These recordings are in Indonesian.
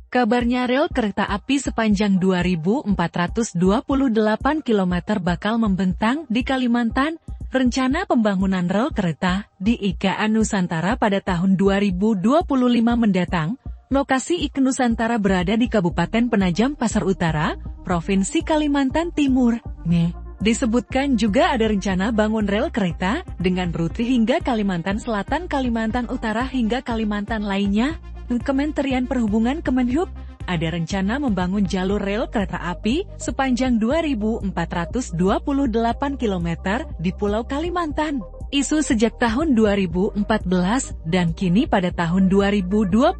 Kabarnya rel kereta api sepanjang 2.428 km bakal membentang di Kalimantan. Rencana pembangunan rel kereta di IKA Nusantara pada tahun 2025 mendatang. Lokasi IKA Nusantara berada di Kabupaten Penajam Pasar Utara, Provinsi Kalimantan Timur. Disebutkan juga ada rencana bangun rel kereta dengan rute hingga Kalimantan Selatan, Kalimantan Utara hingga Kalimantan lainnya. Kementerian Perhubungan Kemenhub ada rencana membangun jalur rel kereta api sepanjang 2.428 km di Pulau Kalimantan. Isu sejak tahun 2014 dan kini pada tahun 2023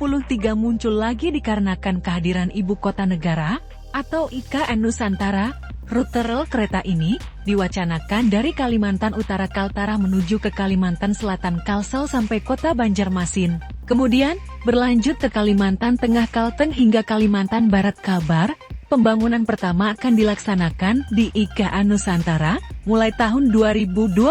muncul lagi dikarenakan kehadiran Ibu Kota Negara atau IKN Nusantara. Rute rel kereta ini diwacanakan dari Kalimantan Utara Kaltara menuju ke Kalimantan Selatan Kalsel sampai kota Banjarmasin. Kemudian, berlanjut ke Kalimantan Tengah Kalteng hingga Kalimantan Barat. Kabar, pembangunan pertama akan dilaksanakan di IKA Nusantara, mulai tahun 2025,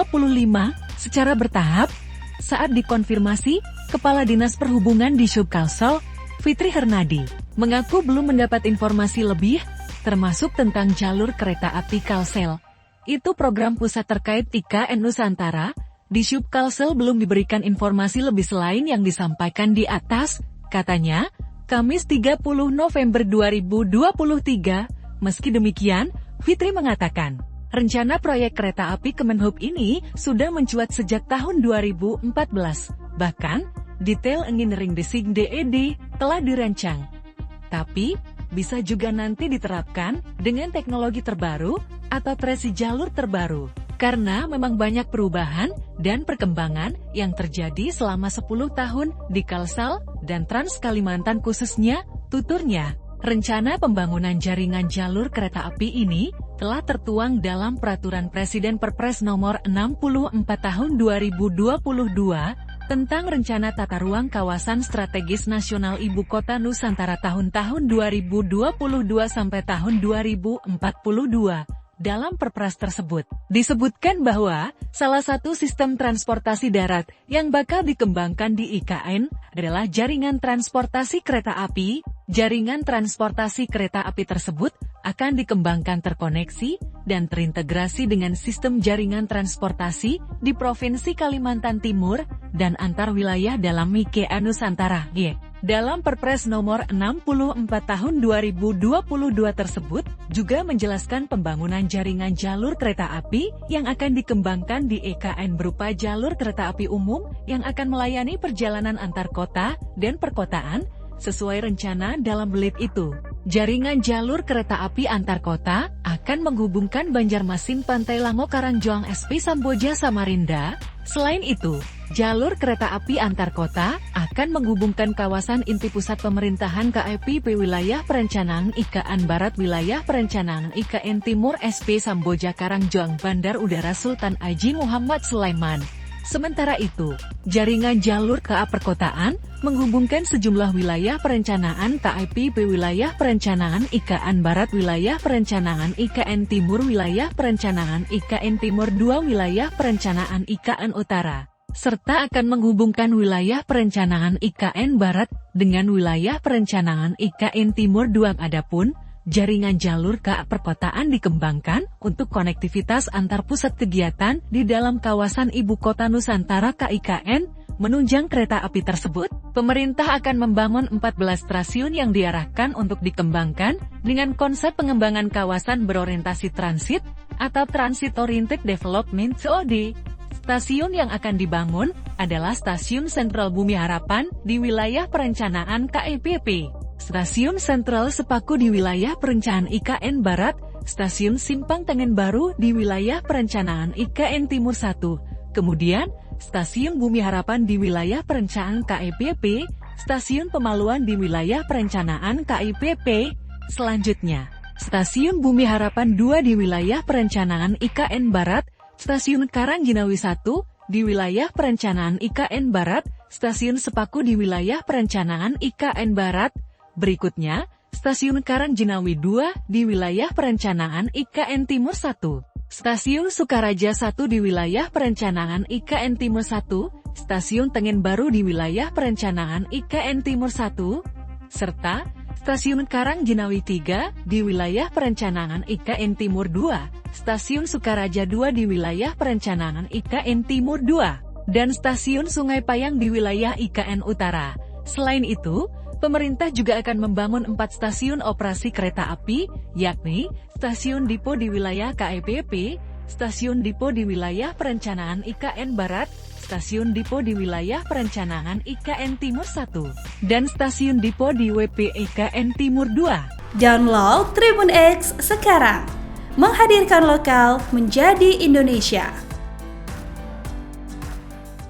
secara bertahap. Saat dikonfirmasi, Kepala Dinas Perhubungan di Sub Kalsel, Fitri Hernadi, mengaku belum mendapat informasi lebih, termasuk tentang jalur kereta api Kalsel. Itu program pusat terkait IKN Nusantara. Di Sub Kalsel belum diberikan informasi lebih selain yang disampaikan di atas, katanya, Kamis 30 November 2023. Meski demikian, Fitri mengatakan, rencana proyek kereta api Kemenhub ini sudah mencuat sejak tahun 2014. Bahkan, detail engineering design DED telah dirancang. Tapi, bisa juga nanti diterapkan dengan teknologi terbaru atau trasi jalur terbaru. Karena memang banyak perubahan dan perkembangan yang terjadi selama 10 tahun di Kalsel dan Trans Kalimantan khususnya, tuturnya. Rencana pembangunan jaringan jalur kereta api ini telah tertuang dalam Peraturan Presiden Perpres Nomor 64 Tahun 2022 tentang Rencana Tata Ruang Kawasan Strategis Nasional Ibu Kota Nusantara tahun-tahun 2022 sampai tahun 2042. Dalam Perpres tersebut, disebutkan bahwa salah satu sistem transportasi darat yang bakal dikembangkan di IKN adalah jaringan transportasi kereta api. Jaringan transportasi kereta api tersebut akan dikembangkan terkoneksi dan terintegrasi dengan sistem jaringan transportasi di Provinsi Kalimantan Timur dan antar wilayah dalam IKA Nusantara. Dalam Perpres Nomor 64 Tahun 2022 tersebut, juga menjelaskan pembangunan jaringan jalur kereta api yang akan dikembangkan di IKN berupa jalur kereta api umum yang akan melayani perjalanan antar kota dan perkotaan, sesuai rencana dalam belit itu. Jaringan jalur kereta api antar kota akan menghubungkan Banjarmasin, Pantai Lango, Karangjoang, SP Samboja, Samarinda. Selain itu, jalur kereta api antar kota akan menghubungkan kawasan inti pusat pemerintahan KIPP wilayah perencanaan IKN Barat, wilayah perencanaan IKN Timur, SP Samboja, Karangjoang, Bandar Udara Sultan Haji Muhammad Sulaiman. Sementara itu, jaringan jalur KA perkotaan menghubungkan sejumlah wilayah perencanaan KIPP wilayah perencanaan IKN Barat, wilayah perencanaan IKN Timur, wilayah perencanaan IKN Timur 2, wilayah perencanaan IKN Utara, serta akan menghubungkan wilayah perencanaan IKN Barat dengan wilayah perencanaan IKN Timur 2. Adapun jaringan jalur KA perkotaan dikembangkan untuk konektivitas antar pusat kegiatan di dalam kawasan Ibu Kota Nusantara KIKN. Menunjang kereta api tersebut, pemerintah akan membangun 14 stasiun yang diarahkan untuk dikembangkan dengan konsep pengembangan kawasan berorientasi transit atau Transit Oriented Development (COD). Stasiun yang akan dibangun adalah Stasiun Sentral Bumi Harapan di wilayah perencanaan KIPP, Stasiun Sentral Sepaku di wilayah perencanaan IKN Barat, Stasiun Simpang Tengen Baru di wilayah perencanaan IKN Timur 1, kemudian Stasiun Bumi Harapan di wilayah perencanaan KIPP, Stasiun Pemaluan di wilayah perencanaan KIPP. Selanjutnya, Stasiun Bumi Harapan 2 di wilayah perencanaan IKN Barat, Stasiun Karangjinawi 1 di wilayah perencanaan IKN Barat, Stasiun Sepaku di wilayah perencanaan IKN Barat. Berikutnya, Stasiun Karangjinawi 2 di wilayah perencanaan IKN Timur 1. Stasiun Sukaraja 1 di wilayah perencanaan IKN Timur 1, Stasiun Tengen Baru di wilayah perencanaan IKN Timur 1, serta Stasiun Karangjinawi 3 di wilayah perencanaan IKN Timur 2, Stasiun Sukaraja 2 di wilayah perencanaan IKN Timur 2, dan Stasiun Sungai Payang di wilayah IKN Utara. Selain itu, pemerintah juga akan membangun 4 stasiun operasi kereta api, yakni Stasiun Dipo di wilayah KEPP, Stasiun Dipo di wilayah perencanaan IKN Barat, Stasiun Dipo di wilayah perencanaan IKN Timur 1, dan Stasiun Dipo di WP IKN Timur 2. Download Tribun X sekarang, menghadirkan lokal menjadi Indonesia.